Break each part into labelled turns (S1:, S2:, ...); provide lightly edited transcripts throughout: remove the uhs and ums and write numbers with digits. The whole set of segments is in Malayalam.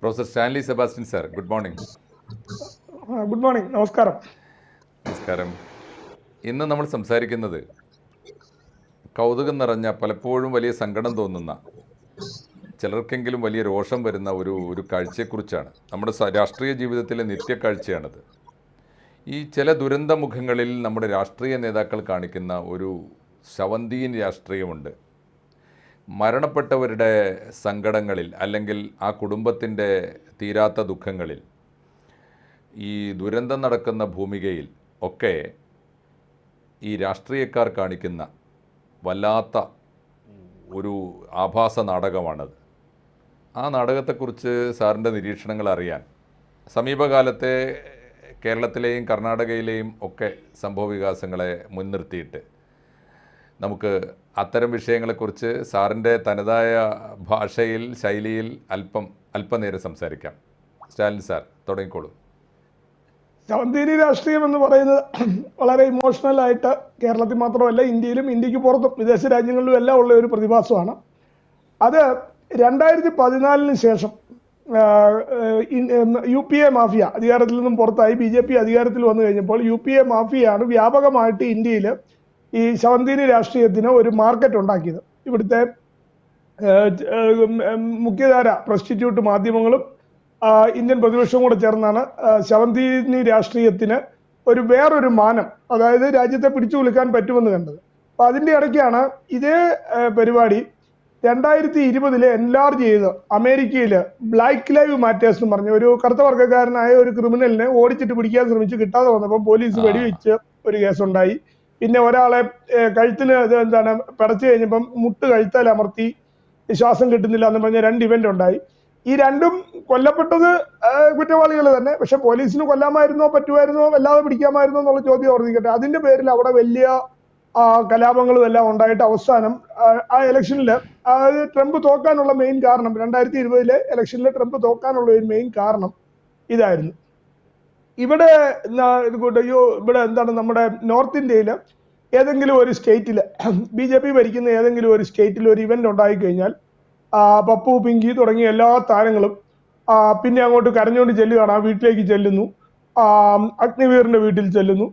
S1: Professor Stanley Sebastian sir, good morning.
S2: Good morning, നമസ്കാരം.
S1: നമസ്കാരം. ഇന്ന് നമ്മൾ സംസാരിക്കുന്നത് കൗതുകം നിറഞ്ഞ, പലപ്പോഴും വലിയ സങ്കടം തോന്നുന്ന, ചിലർക്കെങ്കിലും വലിയ രോഷം വരുന്ന ഒരു കാഴ്ചയെക്കുറിച്ചാണ്. നമ്മുടെ രാഷ്ട്രീയ ജീവിതത്തിലെ നിത്യക്കാഴ്ചയാണത്. ഈ ചില ദുരന്തമുഖങ്ങളിൽ നമ്മുടെ രാഷ്ട്രീയ നേതാക്കൾ കാണിക്കുന്ന ഒരു ശവന്തീൻ രാഷ്ട്രീയമുണ്ട്. മരണപ്പെട്ടവരുടെ സങ്കടങ്ങളിൽ അല്ലെങ്കിൽ ആ കുടുംബത്തിൻ്റെ തീരാത്ത ദുഃഖങ്ങളിൽ, ഈ ദുരന്തം നടക്കുന്ന ഭൂമികയിൽ ഒക്കെ ഈ രാഷ്ട്രീയക്കാർ കാണിക്കുന്ന വല്ലാത്ത ഒരു ആഭാസ നാടകമാണത്. ആ നാടകത്തെക്കുറിച്ച് സാറിൻ്റെ നിരീക്ഷണങ്ങൾ അറിയാൻ സമീപകാലത്തെ കേരളത്തിലെയും കർണാടകയിലെയും ഒക്കെ സംഭവവികാസങ്ങളെ മുൻനിർത്തിയിട്ട് നമുക്ക് അത്തരം വിഷയങ്ങളെക്കുറിച്ച് സാറിൻ്റെ തനതായ ഭാഷയിൽ, ശൈലിയിൽ അല്പനേരം സംസാരിക്കാം. സ്റ്റാലിൻ സാർ, തുടങ്ങിക്കോളൂ.
S2: ശവന്തീനി രാഷ്ട്രീയം എന്ന് പറയുന്നത് വളരെ ഇമോഷണൽ ആയിട്ട് കേരളത്തിൽ മാത്രമല്ല, ഇന്ത്യയിലും ഇന്ത്യക്ക് പുറത്തും വിദേശ രാജ്യങ്ങളിലും എല്ലാം ഉള്ള ഒരു പ്രതിഭാസമാണ്. അത് 2014 ശേഷം UPA മാഫിയ അധികാരത്തിൽ നിന്നും പുറത്തായി BJP അധികാരത്തിൽ വന്നു കഴിഞ്ഞപ്പോൾ UPA മാഫിയയാണ് വ്യാപകമായിട്ട് ഇന്ത്യയിൽ ഈ ശവന്തീനി രാഷ്ട്രീയത്തിന് ഒരു മാർക്കറ്റ് ഉണ്ടാക്കിയത്. ഇവിടുത്തെ മുഖ്യധാര പ്രസ്റ്റിറ്റ്യൂട്ട് മാധ്യമങ്ങളും ഇന്ത്യൻ പ്രതിപക്ഷവും കൂടെ ചേർന്നാണ് ശവന്തീനി രാഷ്ട്രീയത്തിന് വേറൊരു മാനം, അതായത് രാജ്യത്തെ പിടിച്ചു കുലുക്കാൻ പറ്റുമെന്ന് കണ്ടത്. അപ്പം അതിൻ്റെ ഇടയ്ക്കാണ് ഇതേ പരിപാടി 2020 എൻലാർജ് ചെയ്ത് അമേരിക്കയിൽ ബ്ലാക്ക് ലൈവ് മാറ്റേഴ്സ് എന്ന് പറഞ്ഞ ഒരു കറുത്ത വർഗ്ഗക്കാരനായ ഒരു ക്രിമിനലിനെ ഓടിച്ചിട്ട് പിടിക്കാൻ ശ്രമിച്ച് കിട്ടാതെ വന്നപ്പോൾ പോലീസ് വെടിവെച്ച് ഒരു കേസുണ്ടായി. പിന്നെ ഒരാളെ കഴുത്തിന് പിടച്ചു കഴിഞ്ഞപ്പം മുട്ട് കഴുത്താൽ അമർത്തി ശ്വാസം കിട്ടുന്നില്ല എന്ന് പറഞ്ഞ 2 ഇവന്റ് ഉണ്ടായി. ഈ രണ്ടും കൊല്ലപ്പെട്ടത് കുറ്റവാളികൾ തന്നെ. പക്ഷെ പോലീസിന് കൊല്ലാമായിരുന്നോ, പറ്റുമായിരുന്നോ, വല്ലാതെ പിടിക്കാമായിരുന്നോ എന്നുള്ള ചോദ്യം ഓർമ്മിക്കട്ടെ. അതിന്റെ പേരിൽ അവിടെ വലിയ കലാപങ്ങളും എല്ലാം ഉണ്ടായിട്ട് അവസാനം ആ ഇലക്ഷനിൽ ട്രംപ് തോക്കാനുള്ള മെയിൻ കാരണം, 2020 ഇലക്ഷനിൽ ട്രംപ് തോക്കാനുള്ള ഒരു മെയിൻ കാരണം ഇതായിരുന്നു. ഇവിടെ നമ്മുടെ നോർത്ത് ഇന്ത്യയിൽ ഏതെങ്കിലും ഒരു സ്റ്റേറ്റിൽ BJP ഭരിക്കുന്ന ഏതെങ്കിലും ഒരു സ്റ്റേറ്റിൽ ഒരു ഇവന്റ് ഉണ്ടായിക്കഴിഞ്ഞാൽ പപ്പു, പിങ്കി തുടങ്ങിയ എല്ലാ താരങ്ങളും പിന്നെ അങ്ങോട്ട് കരഞ്ഞുകൊണ്ട് ചെല്ലുകയാണ്. ആ വീട്ടിലേക്ക് ചെല്ലുന്നു, അഗ്നിവീറിന്റെ വീട്ടിൽ ചെല്ലുന്നു,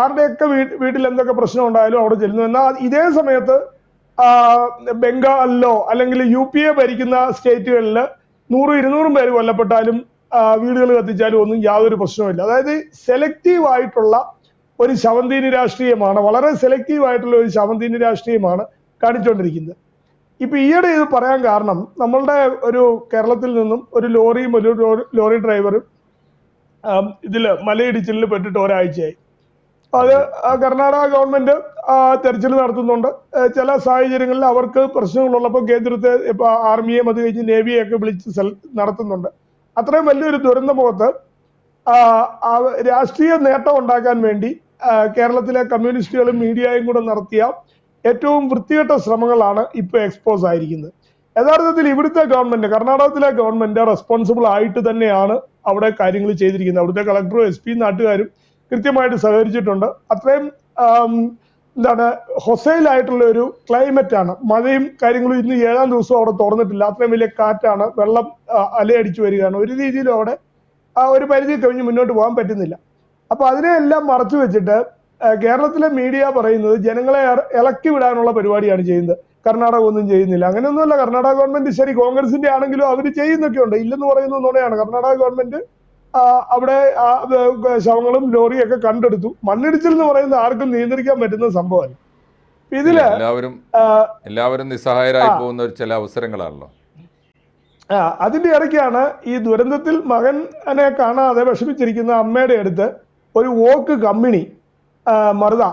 S2: ആരുടെയൊക്കെ വീട്ടിൽ എന്തൊക്കെ പ്രശ്നം ഉണ്ടായാലും അവിടെ ചെല്ലുന്നു. എന്നാൽ ഇതേ സമയത്ത് ബംഗാളിലോ അല്ലെങ്കിൽ UPA ഭരിക്കുന്ന സ്റ്റേറ്റുകളിൽ 100-200 പേര് കൊല്ലപ്പെട്ടാലും വീടുകൾ കത്തിച്ചാലും ഒന്നും യാതൊരു പ്രശ്നവുമില്ല. അതായത് സെലക്റ്റീവ് ആയിട്ടുള്ള ഒരു ശവന്തീനി രാഷ്ട്രീയമാണ്, വളരെ സെലക്റ്റീവ് ആയിട്ടുള്ള ഒരു ശവന്തീനി രാഷ്ട്രീയമാണ് കാണിച്ചുകൊണ്ടിരിക്കുന്നത്. ഇപ്പൊ ഈയിടെ ഇത് പറയാൻ കാരണം, നമ്മളുടെ ഒരു കേരളത്തിൽ നിന്നും ഒരു ലോറിയും ഒരു ലോറി ഡ്രൈവറും ഇതില് മലയിടിച്ചിലിൽ പെട്ടിട്ട് ഒരാഴ്ചയായി. അത് കർണാടക ഗവൺമെന്റ് തെരച്ചിൽ നടത്തുന്നുണ്ട്. ചില സാഹചര്യങ്ങളിൽ അവർക്ക് പ്രശ്നങ്ങളുള്ളപ്പോൾ കേന്ദ്രത്തെ, ഇപ്പൊ ആർമിയെ, അത് കഴിഞ്ഞ് നേവിയെയൊക്കെ വിളിച്ച് നടത്തുന്നുണ്ട്. അത്രയും വലിയൊരു ദുരന്തമുഖത്ത് രാഷ്ട്രീയ നേട്ടം ഉണ്ടാക്കാൻ വേണ്ടി കേരളത്തിലെ കമ്മ്യൂണിസ്റ്റുകളും മീഡിയയും കൂടെ നടത്തിയ ഏറ്റവും വൃത്തികെട്ട ശ്രമങ്ങളാണ് ഇപ്പൊ എക്സ്പോസ് ആയിരിക്കുന്നത്. യഥാർത്ഥത്തിൽ ഇവിടുത്തെ ഗവൺമെന്റ്, കർണാടകത്തിലെ ഗവൺമെന്റ് റെസ്പോൺസിബിൾ ആയിട്ട് തന്നെയാണ് അവിടെ കാര്യങ്ങൾ ചെയ്തിരിക്കുന്നത്. അവിടുത്തെ കളക്ടറും SP നാട്ടുകാരും കൃത്യമായിട്ട് സഹകരിച്ചിട്ടുണ്ട്. അത്രയും ഹൊസൈലായിട്ടുള്ള ഒരു ക്ലൈമറ്റ് ആണ്. മഴയും കാര്യങ്ങളും ഇന്ന് 7ാം ദിവസം അവിടെ തുറന്നിട്ടില്ല. അത്രയും വലിയ കാറ്റാണ്, വെള്ളം അലയടിച്ചു വരികയാണ്. ഒരു രീതിയിലും അവിടെ ഒരു പരിധി കഴിഞ്ഞ് മുന്നോട്ട് പോകാൻ പറ്റുന്നില്ല. അപ്പൊ അതിനെയെല്ലാം മറച്ചു വെച്ചിട്ട് കേരളത്തിലെ മീഡിയ പറയുന്നത് ജനങ്ങളെ ഇളക്കി വിടാനുള്ള പരിപാടിയാണ് ചെയ്യുന്നത്. കർണാടക ഒന്നും ചെയ്യുന്നില്ല. അങ്ങനെയൊന്നുമല്ല. കർണാടക ഗവൺമെന്റ് ശരി, കോൺഗ്രസിന്റെ ആണെങ്കിലും അവർ ചെയ്യുന്നൊക്കെ ഉണ്ട്. ഇല്ലെന്ന് പറയുന്നത് നുണയാണ്. കർണാടക ഗവൺമെന്റ് അവിടെ ശവങ്ങളും ലോറിയൊക്കെ കണ്ടെടുത്തു. മണ്ണിടിച്ചിൽ എന്ന് പറയുന്നത് ആർക്കും നിയന്ത്രിക്കാൻ പറ്റുന്ന സംഭവമല്ല. ഇതില്
S1: എല്ലാവരും നിസ്സഹായരായി പോകുന്ന ചില അവസരങ്ങളാണല്ലോ.
S2: അതിന്റെ ഇടയ്ക്കാണ് ഈ ദുരന്തത്തിൽ മകനെ കാണാതെ വിഷമിച്ചിരിക്കുന്ന അമ്മയുടെ അടുത്ത് ഒരു വോക്ക് കമ്മിണി മറുത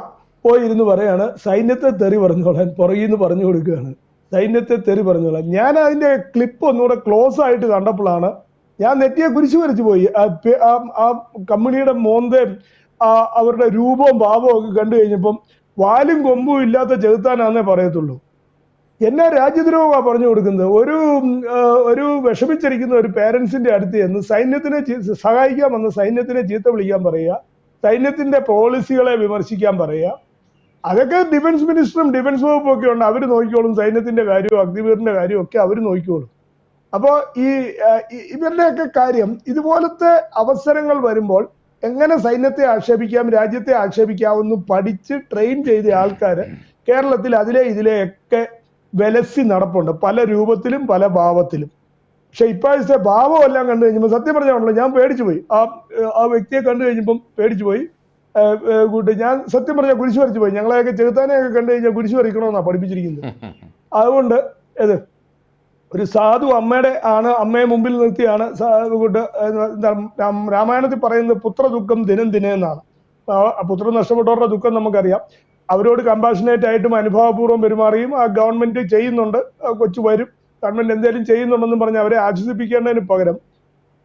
S2: പോയിരുന്ന് പറയാണ്, സൈന്യത്തെ തെറി പറഞ്ഞോളാൻ പുറകിന്ന് പറഞ്ഞു കൊടുക്കുകയാണ്, സൈന്യത്തെ തെറി പറഞ്ഞോളാൻ. ഞാൻ അതിന്റെ ക്ലിപ്പ് ഒന്നുകൂടെ ക്ലോസ് ആയിട്ട് കണ്ടപ്പോഴാണ് ഞാൻ നെറ്റിയെ കുരിശു വരച്ചു പോയി. ആ കമ്മിണിയുടെ മോന്തയും അവരുടെ രൂപവും ഭാവവും ഒക്കെ കണ്ടു കഴിഞ്ഞപ്പം വാലും കൊമ്പും ഇല്ലാത്ത ചെകുത്താനാന്നേ പറയത്തുള്ളൂ. എന്നാ രാജ്യദ്രോഹമാണ് പറഞ്ഞു കൊടുക്കുന്നത്. ഒരു വിഷമിച്ചിരിക്കുന്ന ഒരു പേരൻസിന്റെ അടുത്ത് ചെന്ന് സൈന്യത്തിനെ സഹായിക്കാൻ വന്ന് സൈന്യത്തിനെ ചീത്ത വിളിക്കാൻ പറയുക, സൈന്യത്തിന്റെ പോളിസികളെ വിമർശിക്കാൻ പറയുക. അതൊക്കെ ഡിഫൻസ് മിനിസ്റ്ററും ഡിഫൻസ് വകുപ്പും ഒക്കെ ഉണ്ട്. അവർ നോക്കിക്കോളും. സൈന്യത്തിന്റെ കാര്യവും അഗ്നിവീറിന്റെ കാര്യവും ഒക്കെ അവർ നോക്കിക്കോളും. അപ്പോ ഇവരുടെയൊക്കെ കാര്യം ഇതുപോലത്തെ അവസരങ്ങൾ വരുമ്പോൾ എങ്ങനെ സൈന്യത്തെ ആക്ഷേപിക്കാം, രാജ്യത്തെ ആക്ഷേപിക്കാമെന്ന് പഠിച്ച് ട്രെയിൻ ചെയ്ത ആൾക്കാർ കേരളത്തിൽ ഇതിലെയൊക്കെ വിലസി നടപ്പുണ്ട്, പല രൂപത്തിലും പല ഭാവത്തിലും. പക്ഷെ ഇപ്പോഴത്തെ ഭാവം എല്ലാം കണ്ടു കഴിഞ്ഞപ്പോൾ സത്യം പറഞ്ഞാണല്ലോ ഞാൻ പേടിച്ചു പോയി. ആ വ്യക്തിയെ കണ്ടു കഴിഞ്ഞപ്പം പേടിച്ചു പോയി. ഞാൻ സത്യം പറഞ്ഞാൽ കുരിശു വരച്ചു പോയി. ഞങ്ങളെയൊക്കെ ചെറുത്താനെയൊക്കെ കണ്ടു കഴിഞ്ഞാൽ കുരിശു വരയ്ക്കണമെന്നാണ് പഠിപ്പിച്ചിരിക്കുന്നത്. അതുകൊണ്ട് ഒരു സാധു അമ്മയെ മുമ്പിൽ നിർത്തിയാണ് രാമായണത്തിൽ പറയുന്നത് പുത്രദുഃഖം ദിനം ദിനം എന്നാണ്. പുത്രൻ നഷ്ടപ്പെട്ടവരുടെ ദുഃഖം നമുക്കറിയാം. അവരോട് കമ്പാഷനേറ്റ് ആയിട്ടും അനുഭാവപൂർവ്വം പെരുമാറിയും ആ ഗവൺമെന്റ് ചെയ്യുന്നുണ്ട്, കൊച്ചു വരും, ഗവൺമെന്റ് എന്തെങ്കിലും ചെയ്യുന്നുണ്ടെന്നും പറഞ്ഞ് അവരെ ആശ്വസിപ്പിക്കേണ്ടതിന് പകരം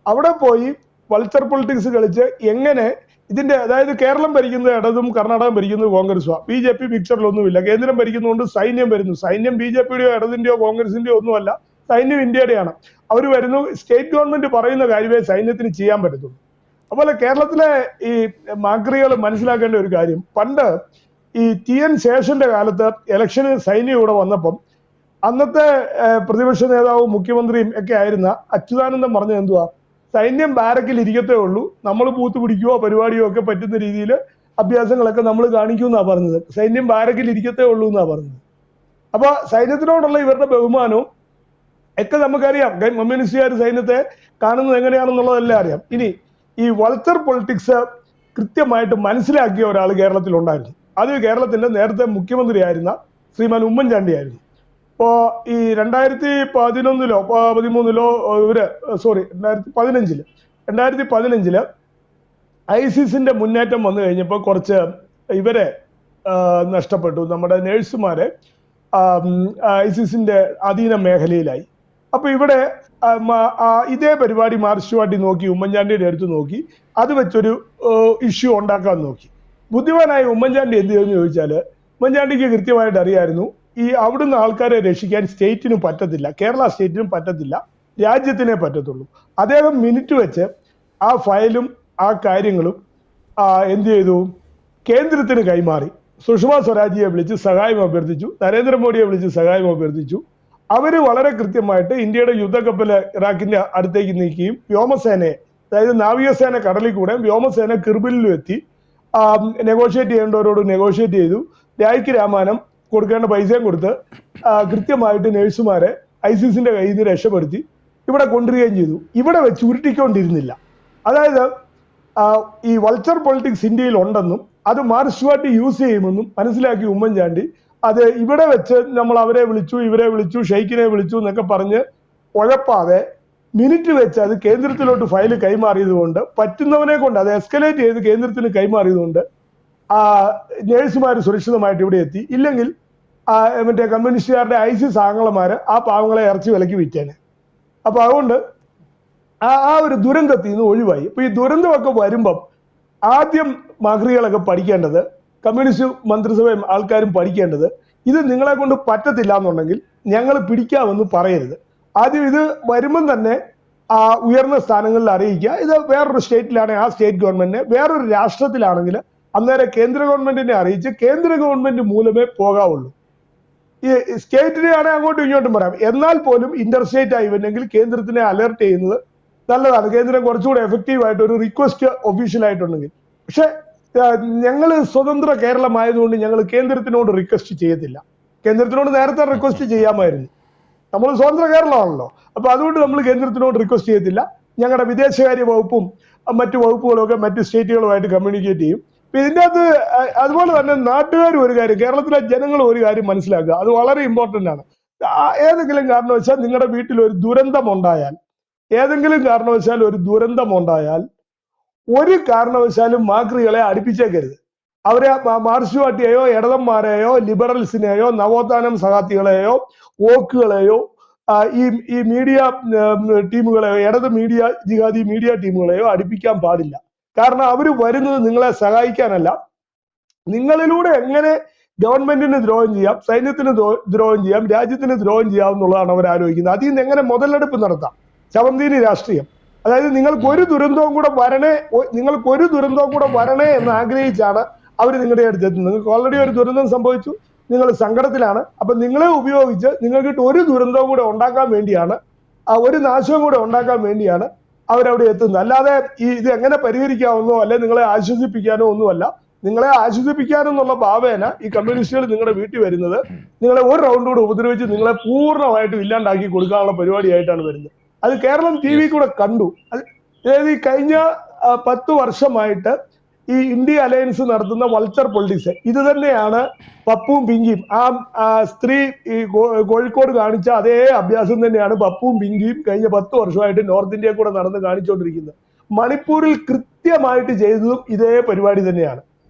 S2: അവിടെ പോയി വൾച്ചർ പൊളിറ്റിക്സ് കളിച്ച് എങ്ങനെ അതായത് കേരളം ഭരിക്കുന്നത് ഇടതും കർണാടകം ഭരിക്കുന്നത് കോൺഗ്രസുമാണ്. BJP പിക്ചറിലൊന്നുമില്ല. കേന്ദ്രം ഭരിക്കുന്നതുകൊണ്ട് സൈന്യം വരുന്നു. സൈന്യം BJPയുടെയോ ഇടതിന്റെയോ കോൺഗ്രസിന്റെയോ ഒന്നുമല്ല, സൈന്യം ഇന്ത്യയുടെയാണ്. അവർ വരുന്നു, സ്റ്റേറ്റ് ഗവൺമെന്റ് പറയുന്ന കാര്യമേ സൈന്യത്തിന് ചെയ്യാൻ പറ്റത്തുള്ളൂ. അതുപോലെ കേരളത്തിലെ ഈ മാക്രികൾ മനസ്സിലാക്കേണ്ട ഒരു കാര്യം, പണ്ട് ഈ TN ശേഷന്റെ കാലത്ത് ഇലക്ഷന് സൈന്യം ഇവിടെ വന്നപ്പം അന്നത്തെ പ്രതിപക്ഷ നേതാവും മുഖ്യമന്ത്രിയും ഒക്കെ ആയിരുന്ന അച്യുതാനന്ദൻ പറഞ്ഞത് എന്തുവാ, സൈന്യം ബാരക്കിൽ ഇരിക്കത്തേ ഉള്ളൂ, നമ്മൾ പൂത്ത് പിടിക്കുകയോ പരിപാടിയോ ഒക്കെ പറ്റുന്ന രീതിയിൽ അഭ്യാസങ്ങളൊക്കെ നമ്മൾ കാണിക്കുമെന്നാണ് പറഞ്ഞത്. സൈന്യം ബാരക്കിൽ ഇരിക്കത്തേ ഉള്ളൂ എന്നാണ് പറഞ്ഞത്. അപ്പൊ സൈന്യത്തിനോടുള്ള ഇവരുടെ ബഹുമാനവും ഒക്കെ നമുക്കറിയാം. കമ്മ്യൂണിസ്റ്റുകാർ സൈന്യത്തെ കാണുന്നത് എങ്ങനെയാണെന്നുള്ളതെല്ലാം അറിയാം. ഇനി ഈ വൾച്ചർ പൊളിറ്റിക്സ് കൃത്യമായിട്ട് മനസ്സിലാക്കിയ ഒരാൾ കേരളത്തിലുണ്ടായിരുന്നു. അത് കേരളത്തിന്റെ നേരത്തെ മുഖ്യമന്ത്രിയായിരുന്ന ശ്രീമാൻ ഉമ്മൻചാണ്ടി ആയിരുന്നു. ഇപ്പോ ഈ 2015 ISISന്റെ മുന്നേറ്റം വന്നു കഴിഞ്ഞപ്പോൾ കുറച്ച് ഇവരെ നഷ്ടപ്പെട്ടു, നമ്മുടെ നേഴ്സുമാരെ ISISന്റെ അധീന മേഖലയിലായി. അപ്പൊ ഇവിടെ ഇതേ പരിപാടി മാർക്സ് പാർട്ടി നോക്കി, ഉമ്മൻചാണ്ടിയുടെ അടുത്ത് നോക്കി, അത് വെച്ചൊരു ഇഷ്യൂ ഉണ്ടാക്കാൻ നോക്കി. ബുദ്ധിമാനായ ഉമ്മൻചാണ്ടി എന്ത് ചെയ്യുമെന്ന് ചോദിച്ചാൽ, ഉമ്മൻചാണ്ടിക്ക് കൃത്യമായിട്ട് അറിയായിരുന്നു ഈ അവിടുന്ന് ആൾക്കാരെ രക്ഷിക്കാൻ സ്റ്റേറ്റിനും പറ്റത്തില്ല, കേരള സ്റ്റേറ്റിനും പറ്റത്തില്ല, രാജ്യത്തിനേ പറ്റത്തുള്ളൂ. അദ്ദേഹം മിനിറ്റ് വെച്ച് ആ ഫയലും ആ കാര്യങ്ങളും എന്ത് ചെയ്തു, കേന്ദ്രത്തിന് കൈമാറി. സുഷമ സ്വരാജിയെ വിളിച്ച് സഹായം അഭ്യർത്ഥിച്ചു, നരേന്ദ്രമോദിയെ വിളിച്ച് സഹായം അഭ്യർത്ഥിച്ചു. അവര് വളരെ കൃത്യമായിട്ട് ഇന്ത്യയുടെ യുദ്ധക്കപ്പല് ഇറാഖിന്റെ അടുത്തേക്ക് നീക്കുകയും വ്യോമസേനയെ, അതായത് നാവികസേന കടലിൽ കൂടെ വ്യോമസേന കിർബിലും എത്തി നെഗോഷിയേറ്റ് ചെയ്യേണ്ടവരോട് നെഗോഷിയേറ്റ് ചെയ്തു. രായ്ക്ക് രാമാനം കൊടുക്കേണ്ട പൈസയും കൊടുത്ത് കൃത്യമായിട്ട് നഴ്സുമാരെ ISISന്റെ കയ്യിൽ നിന്ന് രക്ഷപ്പെടുത്തി ഇവിടെ കൊണ്ടുവരികയും ചെയ്തു. ഇവിടെ വെച്ച് ഉരുട്ടിക്കൊണ്ടിരുന്നില്ല. അതായത് ഈ വൾച്ചർ പൊളിറ്റിക്സ് ഇന്ത്യയിൽ ഉണ്ടെന്നും അത് മാർക്സ് പാർട്ടി യൂസ് ചെയ്യുമെന്നും മനസ്സിലാക്കി ഉമ്മൻചാണ്ടി അത് ഇവിടെ വെച്ച് നമ്മൾ അവരെ വിളിച്ചു, ഇവരെ വിളിച്ചു, ഷെയ്ഖിനെ വിളിച്ചു എന്നൊക്കെ പറഞ്ഞ് ഉഴപ്പാതെ മിനിറ്റ് വെച്ച് അത് കേന്ദ്രത്തിലോട്ട് ഫയൽ കൈമാറിയത് കൊണ്ട്, പറ്റുന്നവനെ കൊണ്ട് അത് എസ്കലേറ്റ് ചെയ്ത് കേന്ദ്രത്തിന് കൈമാറിയതുകൊണ്ട് നേഴ്സുമാർ സുരക്ഷിതമായിട്ട് ഇവിടെ എത്തി. ഇല്ലെങ്കിൽ മറ്റേ കമ്മ്യൂണിസ്റ്റുകാരുടെ ISIS ആംഗളമാര് ആ പാവങ്ങളെ ഇറച്ചി വിലക്ക് വിറ്റേനെ. അപ്പൊ അതുകൊണ്ട് ആ ഒരു ദുരന്തത്തിൽ നിന്ന് ഒഴിവായി. ഇപ്പൊ ഈ ദുരന്തമൊക്കെ വരുമ്പം ആദ്യം മാക്രികളൊക്കെ പഠിക്കേണ്ടത്, കമ്മ്യൂണിസ്റ്റ് മന്ത്രിസഭയും ആൾക്കാരും പഠിക്കേണ്ടത്, ഇത് നിങ്ങളെ കൊണ്ട് പറ്റത്തില്ല എന്നുണ്ടെങ്കിൽ ഞങ്ങൾ പിടിക്കാമെന്ന് പറയരുത്. ആദ്യം ഇത് വരുമ്പം തന്നെ ഉയർന്ന സ്ഥാനങ്ങളിൽ അറിയിക്കുക. ഇത് വേറൊരു സ്റ്റേറ്റിലാണെങ്കിൽ ആ സ്റ്റേറ്റ് ഗവൺമെന്റിനെ, വേറൊരു രാഷ്ട്രത്തിലാണെങ്കിൽ അന്നേരം കേന്ദ്ര ഗവൺമെന്റിനെ അറിയിച്ച് കേന്ദ്ര ഗവൺമെന്റ് മൂലമേ പോകാവുള്ളൂ. ഈ സ്റ്റേറ്റിനെ ആണെങ്കിൽ അങ്ങോട്ടും ഇങ്ങോട്ടും പറയാം. എന്നാൽ പോലും ഇന്റർ സ്റ്റേറ്റ് ആയി വന്നെങ്കിൽ കേന്ദ്രത്തിനെ അലർട്ട് ചെയ്യുന്നത് നല്ലതാണ്. കേന്ദ്രം കുറച്ചുകൂടെ എഫക്റ്റീവ് ആയിട്ട് ഒരു റിക്വസ്റ്റ് ഒഫീഷ്യൽ ആയിട്ടുണ്ടെങ്കിൽ. പക്ഷെ ഞങ്ങൾ സ്വതന്ത്ര കേരളമായതുകൊണ്ട് ഞങ്ങൾ കേന്ദ്രത്തിനോട് റിക്വസ്റ്റ് ചെയ്യത്തില്ല. കേന്ദ്രത്തിനോട് നേരത്തെ റിക്വസ്റ്റ് ചെയ്യാമായിരുന്നു. നമ്മൾ സ്വതന്ത്ര കേരളമാണല്ലോ. അപ്പൊ അതുകൊണ്ട് നമ്മൾ കേന്ദ്രത്തിനോട് റിക്വസ്റ്റ് ചെയ്യത്തില്ല. ഞങ്ങളുടെ വിദേശകാര്യ വകുപ്പും മറ്റു വകുപ്പുകളും ഒക്കെ മറ്റു സ്റ്റേറ്റുകളുമായിട്ട് കമ്മ്യൂണിക്കേറ്റ് ചെയ്യും. ഇതിൻ്റെ അകത്ത് അതുപോലെ തന്നെ നാട്ടുകാരും ഒരു കാര്യം, കേരളത്തിലെ ജനങ്ങളും ഒരു കാര്യം മനസ്സിലാക്കുക, അത് വളരെ ഇമ്പോർട്ടൻ്റ് ആണ്. ഏതെങ്കിലും കാരണവശാൽ നിങ്ങളുടെ വീട്ടിൽ ഒരു ദുരന്തമുണ്ടായാൽ, ഒരു കാരണവശാലും മാക്രികളെ അടുപ്പിച്ചേക്കരുത്. അവരെ മാർക്സ് പാർട്ടിയെയോ ഇടതന്മാരെയോ ലിബറൽസിനെയോ നവോത്ഥാനം സഹാത്തികളെയോ വോക്കുകളെയോ ഈ മീഡിയ ടീമുകളെയോ ഇടത് ജിഹാദി മീഡിയ ടീമുകളെയോ അടുപ്പിക്കാൻ പാടില്ല. കാരണം അവർ വരുന്നത് നിങ്ങളെ സഹായിക്കാനല്ല, നിങ്ങളിലൂടെ എങ്ങനെ ഗവൺമെന്റിന് ദ്രോഹം ചെയ്യാം, സൈന്യത്തിന് ദ്രോഹം ചെയ്യാം, രാജ്യത്തിന് ദ്രോഹം ചെയ്യാം എന്നുള്ളതാണ് അവർ ആലോചിക്കുന്നത്. അതിൽ നിന്ന് എങ്ങനെ മുതലെടുപ്പ് നടത്താം, ശവന്തീനി രാഷ്ട്രീയം. അതായത് നിങ്ങൾക്കൊരു ദുരന്തവും കൂടെ വരണേ എന്ന് ആഗ്രഹിച്ചാണ് അവർ നിങ്ങളുടെ അടുത്ത് എത്തുന്നത്. നിങ്ങൾക്ക് ഓൾറെഡി ഒരു ദുരന്തം സംഭവിച്ചു, നിങ്ങൾ സങ്കടത്തിലാണ്. അപ്പൊ നിങ്ങളെ ഉപയോഗിച്ച് നിങ്ങൾക്ക് ഒരു ദുരന്തവും കൂടെ ഉണ്ടാക്കാൻ വേണ്ടിയാണ് ഒരു നാശവും കൂടെ ഉണ്ടാക്കാൻ വേണ്ടിയാണ് അവരവിടെ എത്തുന്നത്. അല്ലാതെ ഇത് എങ്ങനെ പരിഹരിക്കാമെന്നോ അല്ലെ നിങ്ങളെ ആശ്വസിപ്പിക്കാനോ ഒന്നുമല്ല. നിങ്ങളെ ആശ്വസിപ്പിക്കാനെന്നുള്ള ഭാവേന ഈ കമ്മ്യൂണിസ്റ്റുകൾ നിങ്ങളുടെ വീട്ടിൽ വരുന്നത് നിങ്ങളെ ഒരു റൗണ്ട് കൂടെ ഉപദ്രവിച്ച് നിങ്ങളെ പൂർണ്ണമായിട്ടും ഇല്ലാണ്ടാക്കി കൊടുക്കാനുള്ള പരിപാടിയായിട്ടാണ് വരുന്നത്. അത് കേരളം ടി വി കൂടെ കണ്ടു. അതായത് ഈ കഴിഞ്ഞ 10 വർഷമായിട്ട് ഈ ഇന്ത്യ അലയൻസ് നടത്തുന്ന വൾച്ചർ പൊളിറ്റിക്സ് ഇത് തന്നെയാണ് പപ്പുവും പിങ്കിയും ആ സ്ത്രീ ഈ കോഴിക്കോട് കാണിച്ച അതേ അഭ്യാസം തന്നെയാണ് പപ്പുവും പിങ്കിയും കഴിഞ്ഞ 10 വർഷമായിട്ട് നോർത്ത് ഇന്ത്യയിൽ കൂടെ നടന്ന് കാണിച്ചുകൊണ്ടിരിക്കുന്നത്. മണിപ്പൂരിൽ കൃത്യമായിട്ട് ചെയ്തതും ഇതേ പരിപാടി തന്നെയാണ്.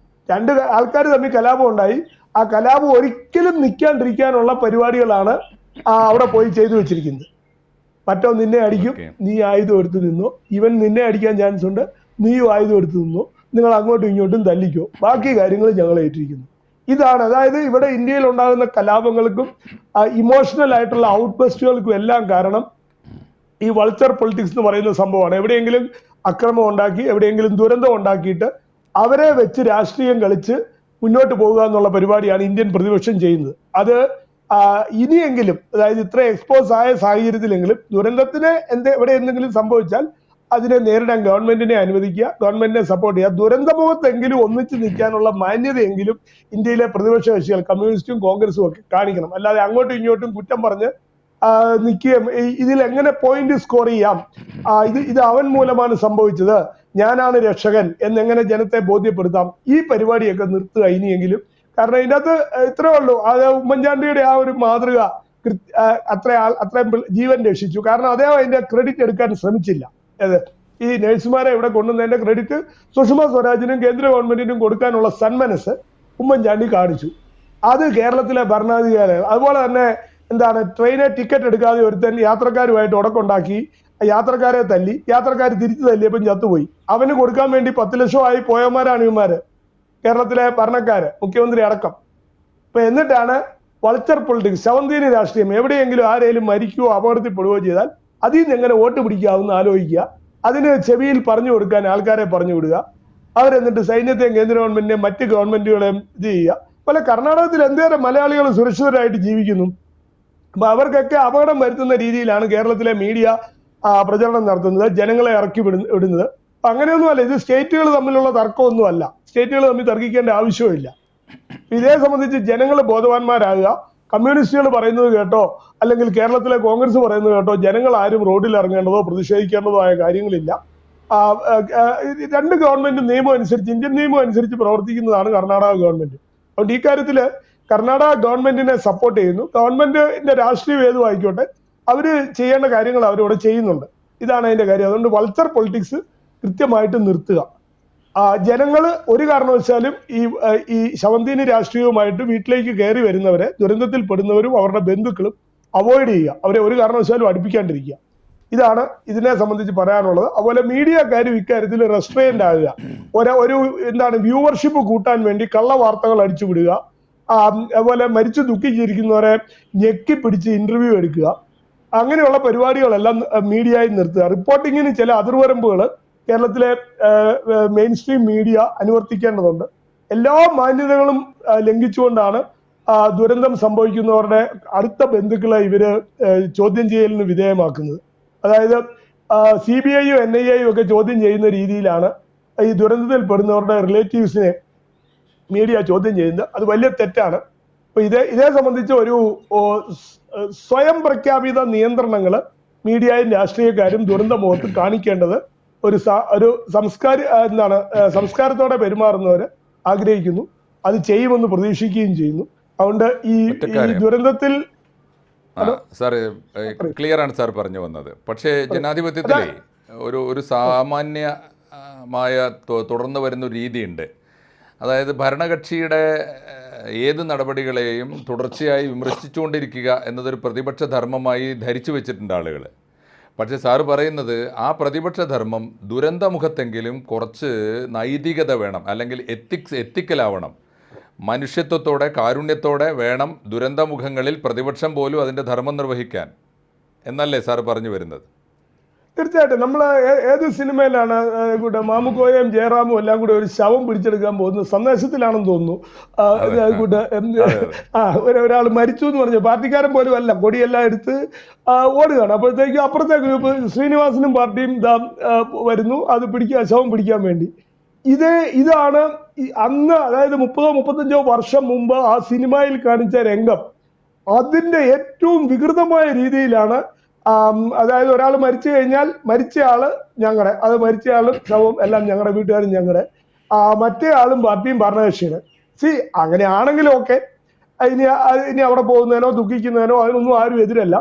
S2: രണ്ട് ആൾക്കാർ തമ്മിൽ കലാപം ഉണ്ടായി. ആ കലാപം ഒരിക്കലും നിൽക്കാണ്ടിരിക്കാനുള്ള പരിപാടികളാണ് അവിടെ പോയി ചെയ്തു വെച്ചിരിക്കുന്നത്. മറ്റോ നിന്നെ അടിക്കും, നീ ആയുധം എടുത്ത് നിന്നോ, ഇവൻ നിന്നെ അടിക്കാൻ ചാൻസ് ഉണ്ട്, നീയും ആയുധം എടുത്ത് നിന്നോ, നിങ്ങൾ അങ്ങോട്ടും ഇങ്ങോട്ടും തല്ലിക്കോ, ബാക്കി കാര്യങ്ങൾ ഞങ്ങൾ ഏറ്റിരിക്കുന്നു. ഇതാണ്, അതായത് ഇവിടെ ഇന്ത്യയിൽ ഉണ്ടാകുന്ന കലാപങ്ങൾക്കും ഇമോഷണൽ ആയിട്ടുള്ള ഔട്ട്ബസ്റ്റുകൾക്കും എല്ലാം കാരണം ഈ വൾച്ചർ പൊളിറ്റിക്സ് എന്ന് പറയുന്ന സംഭവമാണ്. എവിടെയെങ്കിലും അക്രമം ഉണ്ടാക്കി, എവിടെയെങ്കിലും ദുരന്തം ഉണ്ടാക്കിയിട്ട് അവരെ വെച്ച് രാഷ്ട്രീയം കളിച്ച് മുന്നോട്ട് പോകുക എന്നുള്ള പരിപാടിയാണ് ഇന്ത്യൻ പ്രതിപക്ഷം ചെയ്യുന്നത്. അത് ഇനിയെങ്കിലും, അതായത് ഇത്ര എക്സ്പോസ് ആയ സാഹചര്യത്തിലെങ്കിലും ദുരന്തത്തിന് എവിടെ എന്തെങ്കിലും സംഭവിച്ചാൽ അതിനെ നേരിടാൻ ഗവൺമെന്റിനെ അനുവദിക്കുക, ഗവൺമെന്റിനെ സപ്പോർട്ട് ചെയ്യുക. ദുരന്തമുഖത്തെങ്കിലും ഒന്നിച്ച് നിൽക്കാനുള്ള മാന്യതയെങ്കിലും ഇന്ത്യയിലെ പ്രതിപക്ഷ കക്ഷികൾ കമ്മ്യൂണിസ്റ്റും കോൺഗ്രസും ഒക്കെ കാണിക്കണം. അല്ലാതെ അങ്ങോട്ടും ഇങ്ങോട്ടും കുറ്റം പറഞ്ഞ് നിൽക്കുകയും ഇതിൽ എങ്ങനെ പോയിന്റ് സ്കോർ ചെയ്യാം, ഇത് അവൻ മൂലമാണ് സംഭവിച്ചത്, ഞാനാണ് രക്ഷകൻ എന്നെങ്ങനെ ജനത്തെ ബോധ്യപ്പെടുത്താം, ഈ പരിപാടിയൊക്കെ നിർത്തുക ഇനിയെങ്കിലും. കാരണം ഇതിനകത്ത് ഇത്രേ ഉള്ളൂ, അത് ഉമ്മൻചാണ്ടിയുടെ ആ ഒരു മാതൃക അത്രയും ജീവൻ രക്ഷിച്ചു. കാരണം അദ്ദേഹം അതിന്റെ ക്രെഡിറ്റ് എടുക്കാൻ ശ്രമിച്ചില്ല. ഈ നഴ്സുമാരെ ഇവിടെ കൊണ്ടുവന്നതിന്റെ ക്രെഡിറ്റ് സുഷമ സ്വരാജിനും കേന്ദ്ര ഗവൺമെന്റിനും കൊടുക്കാനുള്ള സന്മനസ് ഉമ്മൻചാണ്ടി കാണിച്ചു. അത് കേരളത്തിലെ ഭരണാധികാരി അതുപോലെ തന്നെ ട്രെയിനെ ടിക്കറ്റ് എടുക്കാതെ ഒരുത്തൻ യാത്രക്കാരുമായിട്ട് ഉടക്കുണ്ടാക്കി, യാത്രക്കാരെ തല്ലി, യാത്രക്കാർ തിരിച്ചു തല്ലിയപ്പം ചത്തുപോയി. അവന് കൊടുക്കാൻ വേണ്ടി 10 ലക്ഷമായി പോയവന്മാരാണ് ഇവന്മാര്, കേരളത്തിലെ ഭരണക്കാര്, മുഖ്യമന്ത്രി അടക്കം. എന്നിട്ടാണ് വൾച്ചർ പൊളിറ്റിക്സ്, ശവന്തീനി രാഷ്ട്രീയം. എവിടെയെങ്കിലും ആരെങ്കിലും മരിക്കുകയോ അപകടത്തിൽപ്പെടുകയോ ചെയ്താൽ അതിൽ നിന്ന് എങ്ങനെ വോട്ട് പിടിക്കാമെന്ന് ആലോചിക്കുക, അതിന് ചെവിയിൽ പറഞ്ഞു കൊടുക്കാൻ ആൾക്കാരെ പറഞ്ഞു വിടുക, അവരെന്നിട്ട് സൈന്യത്തെയും കേന്ദ്ര ഗവൺമെന്റിനെയും മറ്റ് ഗവൺമെന്റുകളെയും ഇത് ചെയ്യുക. പോലെ കർണാടകത്തിൽ എന്തേരം മലയാളികൾ സുരക്ഷിതരായിട്ട് ജീവിക്കുന്നു. അപ്പൊ അവർക്കൊക്കെ അപകടം വരുത്തുന്ന രീതിയിലാണ് കേരളത്തിലെ മീഡിയ പ്രചരണം നടത്തുന്നത്, ജനങ്ങളെ ഇറക്കി വിടുന്നത്. അപ്പൊ അങ്ങനെയൊന്നുമല്ല, ഇത് സ്റ്റേറ്റുകൾ തമ്മിലുള്ള തർക്കമൊന്നുമല്ല, സ്റ്റേറ്റുകൾ തമ്മിൽ തർക്കിക്കേണ്ട ആവശ്യമില്ല. ഇതേ സംബന്ധിച്ച് ജനങ്ങൾ ബോധവാന്മാരാകുക. കമ്മ്യൂണിസ്റ്റുകൾ പറയുന്നത് കേട്ടോ, അല്ലെങ്കിൽ കേരളത്തിലെ കോൺഗ്രസ് പറയുന്നത് കേട്ടോ ജനങ്ങൾ ആരും റോഡിൽ ഇറങ്ങേണ്ടതോ പ്രതിഷേധിക്കേണ്ടതോ ആയ കാര്യങ്ങളില്ല. രണ്ട് ഗവൺമെന്റ് നിയമം അനുസരിച്ച്, ഇന്ത്യൻ നിയമം അനുസരിച്ച് പ്രവർത്തിക്കുന്നതാണ് കർണാടക ഗവൺമെന്റ്. അതുകൊണ്ട് ഈ കാര്യത്തില് കർണാടക ഗവൺമെന്റിനെ സപ്പോർട്ട് ചെയ്യുന്നു. ഗവൺമെന്റിന്റെ രാഷ്ട്രീയം ഏതും ആയിക്കോട്ടെ, അവര് ചെയ്യേണ്ട കാര്യങ്ങൾ അവരിവിടെ ചെയ്യുന്നുണ്ട്. ഇതാണ് അതിന്റെ കാര്യം. അതുകൊണ്ട് വൾച്ചർ പൊളിറ്റിക്സ് കൃത്യമായിട്ട് നിർത്തുക. ജനങ്ങൾ ഒരു കാരണവശാലും ഈ ശവന്തീനി രാഷ്ട്രീയവുമായിട്ട് വീട്ടിലേക്ക് കയറി വരുന്നവരെ, ദുരന്തത്തിൽ പെടുന്നവരും അവരുടെ ബന്ധുക്കളും അവോയ്ഡ് ചെയ്യുക, അവരെ ഒരു കാരണവശാലും അടുപ്പിക്കാണ്ടിരിക്കുക. ഇതാണ് ഇതിനെ സംബന്ധിച്ച് പറയാനുള്ളത്. അതുപോലെ മീഡിയക്കാരും ഇക്കാര്യത്തിൽ റെസ്ട്രെയിന്റ് ആകുക. ഒരു വ്യൂവർഷിപ്പ് കൂട്ടാൻ വേണ്ടി കള്ള വാർത്തകൾ അടിച്ചുവിടുക, അതുപോലെ മരിച്ചു ദുഃഖിച്ചിരിക്കുന്നവരെ ഞെക്കി പിടിച്ച് ഇന്റർവ്യൂ എടുക്കുക, അങ്ങനെയുള്ള പരിപാടികളെല്ലാം മീഡിയയിൽ നിർത്തുക. റിപ്പോർട്ടിങ്ങിന് ചില അതിർവരമ്പുകൾ കേരളത്തിലെ മെയിൻ സ്ട്രീം മീഡിയ അനുവർത്തിക്കേണ്ടതുണ്ട്. എല്ലാ മാന്യതകളും ലംഘിച്ചുകൊണ്ടാണ് ദുരന്തം സംഭവിക്കുന്നവരുടെ അടുത്ത ബന്ധുക്കളെ ഇവര് ചോദ്യം ചെയ്യലിന് വിധേയമാക്കുന്നത്. അതായത് CBI-യും NIA-യും ഒക്കെ ചോദ്യം ചെയ്യുന്ന രീതിയിലാണ് ഈ ദുരന്തത്തിൽ പെടുന്നവരുടെ റിലേറ്റീവ്സിനെ മീഡിയ ചോദ്യം ചെയ്യുന്നത്. അത് വലിയ തെറ്റാണ്. അപ്പൊ ഇതേ സംബന്ധിച്ച് ഒരു സ്വയം പ്രഖ്യാപിത നിയന്ത്രണങ്ങൾ മീഡിയയും രാഷ്ട്രീയക്കാരും ദുരന്തമുഖത്ത് കാണിക്കേണ്ടത് ഒരു സംസ്കാരത്തോടെ പെരുമാറുന്നവര് ആഗ്രഹിക്കുന്നു. അത് ചെയ്യുമെന്ന് പ്രതീക്ഷിക്കുകയും ചെയ്യുന്നു. അതുകൊണ്ട് ഈ ദുരന്തത്തിൽ
S1: സാർ ക്ലിയർ ആണ് സാർ പറഞ്ഞു വന്നത്. പക്ഷേ ജനാധിപത്യത്തിലെ ഒരു സാമാന്യമായ തുടർന്ന് വരുന്ന ഒരു രീതിയുണ്ട്. അതായത് ഭരണകക്ഷിയുടെ ഏത് നടപടികളെയും തുടർച്ചയായി വിമർശിച്ചുകൊണ്ടിരിക്കുക എന്നതൊരു പ്രതിപക്ഷ ധർമ്മമായി ധരിച്ചു വെച്ചിട്ടുണ്ട് ആളുകൾ. പക്ഷേ സാറ് പറയുന്നത് ആ പ്രതിപക്ഷ ധർമ്മം ദുരന്തമുഖത്തെങ്കിലും കുറച്ച് നൈതികത വേണം, അല്ലെങ്കിൽ എത്തിക്കലാവണം, മനുഷ്യത്വത്തോടെ കാരുണ്യത്തോടെ വേണം ദുരന്തമുഖങ്ങളിൽ പ്രതിപക്ഷം പോലും അതിൻ്റെ ധർമ്മം നിർവഹിക്കാൻ എന്നല്ലേ സാറ് പറഞ്ഞു വരുന്നത്?
S2: തീർച്ചയായിട്ടും നമ്മൾ ഏത് സിനിമയിലാണ് കൂടെ മാമുക്കോയും ജയറാമും എല്ലാം കൂടെ ഒരു ശവം പിടിച്ചെടുക്കാൻ പോകുന്നത്? സന്ദേശത്തിലാണെന്ന് തോന്നുന്നു. കൂടെ ഒരാൾ മരിച്ചു എന്ന് പറഞ്ഞു, പാർട്ടിക്കാരൻ പോലും അല്ല, കൊടിയെല്ലാം എടുത്ത് ഓടുകയാണ്. അപ്പോഴത്തേക്ക് അപ്പുറത്തെ ഗ്രൂപ്പ് ശ്രീനിവാസനും പാർട്ടിയും വരുന്നു അത് ശവം പിടിക്കാൻ വേണ്ടി. ഇതാണ് അന്ന്, അതായത് 30-35 വർഷം മുമ്പ് ആ സിനിമയിൽ കാണിച്ച രംഗം. അതിന്റെ ഏറ്റവും വികൃതമായ രീതിയിലാണ്, അതായത് ഒരാൾ മരിച്ചു കഴിഞ്ഞാൽ മരിച്ചയാള് ഞങ്ങളുടെ, അത് മരിച്ചയാളും ശവം എല്ലാം ഞങ്ങളുടെ, വീട്ടുകാരും ഞങ്ങളുടെ, മറ്റേ ആളും പാർട്ടിയും ഭരണകക്ഷിയാണ്. അങ്ങനെയാണെങ്കിലും ഓക്കെ, ഇനി അവിടെ പോകുന്നതിനോ ദുഃഖിക്കുന്നതിനോ അതിനൊന്നും ആരും എതിരല്ല.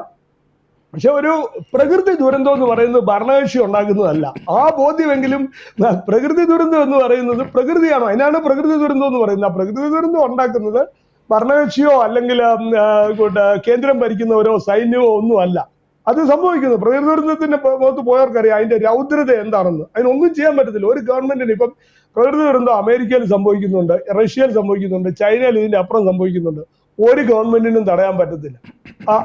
S2: പക്ഷെ ഒരു പ്രകൃതി ദുരന്തം എന്ന് പറയുന്നത് ഭരണകക്ഷി ഉണ്ടാക്കുന്നതല്ല. ആ ബോധ്യമെങ്കിലും, പ്രകൃതി ദുരന്തം എന്ന് പറയുന്നത് പ്രകൃതിയാണോ, അതിനാണ് പ്രകൃതി ദുരന്തം എന്ന് പറയുന്നത്. ആ പ്രകൃതി ദുരന്തം ഉണ്ടാക്കുന്നത് ഭരണകക്ഷിയോ അല്ലെങ്കിൽ കേന്ദ്രം ഭരിക്കുന്നവരോ സൈന്യമോ ഒന്നും അല്ല. അത് സംഭവിക്കുന്നത് പ്രകൃതി ദുരന്തത്തിന്റെ മുഖത്ത് പോയവർക്കറിയാം അതിന്റെ രൗദ്രത എന്താണെന്ന്. അതിനൊന്നും ചെയ്യാൻ പറ്റത്തില്ല ഒരു ഗവൺമെന്റിന്. ഇപ്പം പ്രകൃതി ദുരന്തം അമേരിക്കയിൽ സംഭവിക്കുന്നുണ്ട്, റഷ്യയിൽ സംഭവിക്കുന്നുണ്ട്, ചൈനയിൽ ഇതിന്റെ അപ്പുറം സംഭവിക്കുന്നുണ്ട്. ഒരു ഗവൺമെന്റിനും തടയാൻ പറ്റത്തില്ല.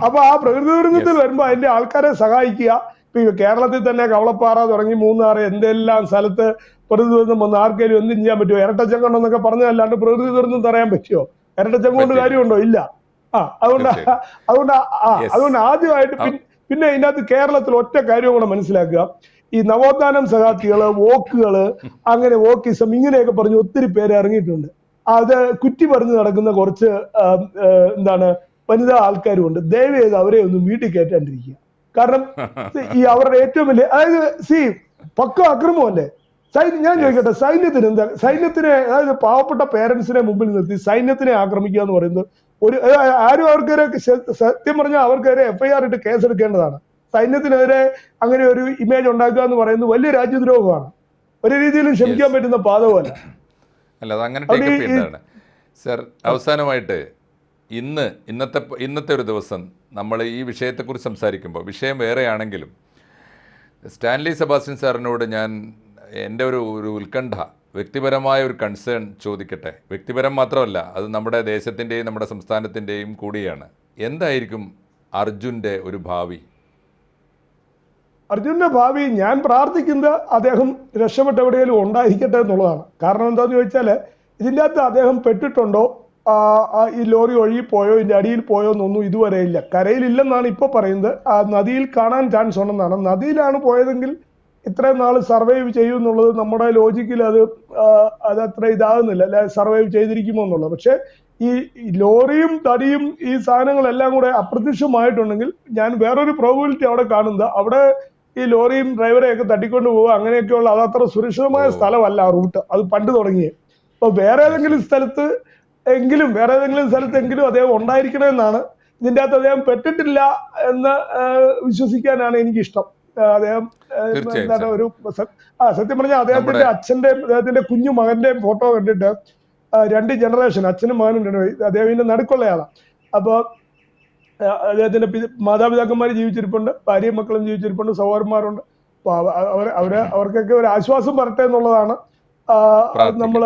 S2: അപ്പൊ ആ പ്രകൃതി ദുരന്തത്തിൽ വരുമ്പോ അതിന്റെ ആൾക്കാരെ സഹായിക്കുക. ഇപ്പൊ കേരളത്തിൽ തന്നെ കവളപ്പാറ തുടങ്ങി മൂന്നാറ് എന്തെല്ലാം സ്ഥലത്ത് പ്രകൃതി ദുരന്തം വന്ന് ആർക്കെങ്കിലും എന്തും ചെയ്യാൻ പറ്റുമോ? ഇരട്ടച്ചങ്കണ്ടെന്നൊക്കെ പറഞ്ഞതല്ലാണ്ട് പ്രകൃതി ദുരന്തം തടയാൻ പറ്റുമോ? ഇരട്ടച്ചങ്ക കൊണ്ട് കാര്യമുണ്ടോ? ഇല്ല. അതുകൊണ്ട് ആദ്യമായിട്ട് പിന്നെ ഇതിനകത്ത് കേരളത്തിൽ ഒറ്റ കാര്യം കൂടെ മനസ്സിലാക്കുക. ഈ നവോത്ഥാനം സഹാക്തികള്, വോക്കുകള്, അങ്ങനെ വോക്കിസം ഇങ്ങനെയൊക്കെ പറഞ്ഞ് ഒത്തിരി പേര് ഇറങ്ങിയിട്ടുണ്ട്. അത് കുറ്റി പറഞ്ഞു നടക്കുന്ന കുറച്ച് വനിതാ ആൾക്കാരുമുണ്ട്. ദയവ് ചെയ്ത് അവരെ ഒന്നും വീട്ടിൽ കയറ്റാണ്ടിരിക്കുക. കാരണം ഈ അവരുടെ ഏറ്റവും വലിയ, അതായത് പക്ക അക്രമമല്ലേ ഞാൻ ചോദിക്കട്ടെ, സൈന്യത്തിനെ അതായത് പാവപ്പെട്ട പേരൻസിനെ മുമ്പിൽ നിർത്തി സൈന്യത്തിനെ ആക്രമിക്കുക എന്ന് പറയുന്നത് ആരും അവർക്കെതിരെ, സത്യം പറഞ്ഞാൽ അവർക്കെതിരെ FIR ഇട്ട് കേസെടുക്കേണ്ടതാണ്. സൈന്യത്തിനെതിരെ അങ്ങനെ ഒരു ഇമേജ് ഉണ്ടാക്കുക എന്ന് പറയുന്നത് വലിയ രാജ്യദ്രോഹമാണ്. ഒരു രീതിയിലും ക്ഷമിക്കാൻ പറ്റുന്ന പാതകമല്ല.
S1: അല്ല, അത് അങ്ങനെ സർ. അവസാനമായിട്ട് ഇന്നത്തെ ഒരു ദിവസം നമ്മൾ ഈ വിഷയത്തെക്കുറിച്ച് സംസാരിക്കുമ്പോൾ, വിഷയം വേറെയാണെങ്കിലും സ്റ്റാൻലി സെബാസ്റ്റ്യൻ സാറിനോട് ഞാൻ എൻ്റെ ഒരു ഉത്കണ്ഠ, വ്യക്തിപരമായ ഒരു കൺസേൺ ചോദിക്കട്ടെ. വ്യക്തിപരം മാത്രമല്ല, അത് നമ്മുടെ ദേശത്തിൻ്റെയും നമ്മുടെ സംസ്ഥാനത്തിൻ്റെയും കൂടിയാണ്. എന്തായിരിക്കും അർജുൻ്റെ ഒരു ഭാവി?
S2: അർജുൻ്റെ ഭാവി ഞാൻ പ്രാർത്ഥിക്കുന്നത് അദ്ദേഹം രക്ഷപ്പെട്ട എവിടെയെങ്കിലും ഉണ്ടായിരിക്കട്ടെ എന്നുള്ളതാണ്. കാരണം എന്താണെന്ന് ചോദിച്ചാൽ ഇതിൻ്റെ അകത്ത് അദ്ദേഹം പെട്ടിട്ടുണ്ടോ, ഈ ലോറി ഒഴുകിപ്പോയോ ഇതിൻ്റെ അടിയിൽ പോയോ എന്നൊന്നും ഇതുവരെ ഇല്ല. കരയിലില്ലെന്നാണ് ഇപ്പോൾ പറയുന്നത്. നദിയിൽ കാണാൻ ചാൻസ് ഉണ്ടെന്നാണ്. നദിയിലാണ് പോയതെങ്കിൽ ഇത്രയും നാൾ സർവൈവ് ചെയ്യും എന്നുള്ളത് നമ്മുടെ ലോജിക്കിൽ അത് അത്ര ഇതാകുന്നില്ല, അല്ലെ സർവൈവ് ചെയ്തിരിക്കുമോ എന്നുള്ളത്. പക്ഷെ ഈ ലോറിയും തടിയും ഈ സാധനങ്ങളെല്ലാം കൂടെ അപ്രത്യക്ഷമായിട്ടുണ്ടെങ്കിൽ ഞാൻ വേറൊരു പ്രോബിലിറ്റി അവിടെ കാണുന്നത്, അവിടെ ഈ ലോറിയും ഡ്രൈവറെയൊക്കെ തട്ടിക്കൊണ്ട് പോവുക അങ്ങനെയൊക്കെയുള്ള അതത്ര സുരക്ഷിതമായ സ്ഥലമല്ല ആ റൂട്ട്. അത് പണ്ട് തുടങ്ങിയേ. അപ്പൊ വേറെ ഏതെങ്കിലും സ്ഥലത്ത് അദ്ദേഹം ഉണ്ടായിരിക്കണമെന്നാണ്. ഇതിൻ്റെ അകത്ത് അദ്ദേഹം പെട്ടിട്ടില്ല എന്ന് വിശ്വസിക്കാനാണ് എനിക്കിഷ്ടം. അദ്ദേഹം ഒരു സത്യം പറഞ്ഞാൽ അദ്ദേഹത്തിന്റെ കുഞ്ഞു മകന്റെയും ഫോട്ടോ കണ്ടിട്ട് 2 ജനറേഷൻ അച്ഛനും മകനും അദ്ദേഹത്തിന്റെ നടുക്കുള്ളയാളാണ്. അപ്പൊ അദ്ദേഹത്തിന്റെ മാതാപിതാക്കന്മാർ ജീവിച്ചിരിപ്പുണ്ട്, ഭാര്യയും മക്കളും ജീവിച്ചിരിപ്പുണ്ട്, സഹോദരന്മാരുണ്ട്. അപ്പൊ അവർക്കൊക്കെ ഒരു ആശ്വാസം വരട്ടെ എന്നുള്ളതാണ് നമ്മൾ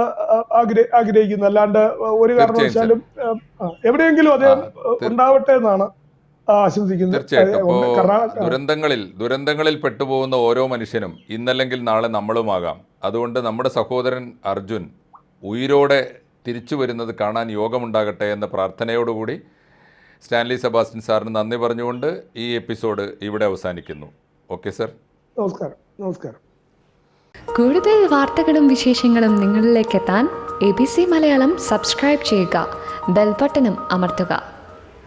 S2: ആഗ്രഹിക്കുന്നത്. അല്ലാണ്ട് ഒരു കാരണവശാലും എവിടെയെങ്കിലും അദ്ദേഹം ഉണ്ടാവട്ടെ എന്നാണ് ആശംസിക്കുന്നത്.
S1: തീർച്ചയായിട്ടും. ദുരന്തങ്ങളിൽ പെട്ടുപോകുന്ന ഓരോ മനുഷ്യനും ഇന്നല്ലെങ്കിൽ നാളെ നമ്മളുമാകാം. അതുകൊണ്ട് നമ്മുടെ സഹോദരൻ അർജുൻ ഉയിരോടെ തിരിച്ചു വരുന്നത് കാണാൻ യോഗമുണ്ടാകട്ടെ എന്ന പ്രാർത്ഥനയോടുകൂടി സ്റ്റാൻലി സെബാസ്റ്റ്യൻ സാറിന് നന്ദി പറഞ്ഞുകൊണ്ട് ഈ എപ്പിസോഡ് ഇവിടെ അവസാനിക്കുന്നു. ഓക്കെ സർ,
S2: നമസ്കാരം.
S3: കൂടുതൽ വാർത്തകളും വിശേഷങ്ങളും നിങ്ങളിലേക്ക് എത്താൻ ABC മലയാളം സബ്സ്ക്രൈബ് ചെയ്യുക, ബെൽ ബട്ടണും അമർത്തുക.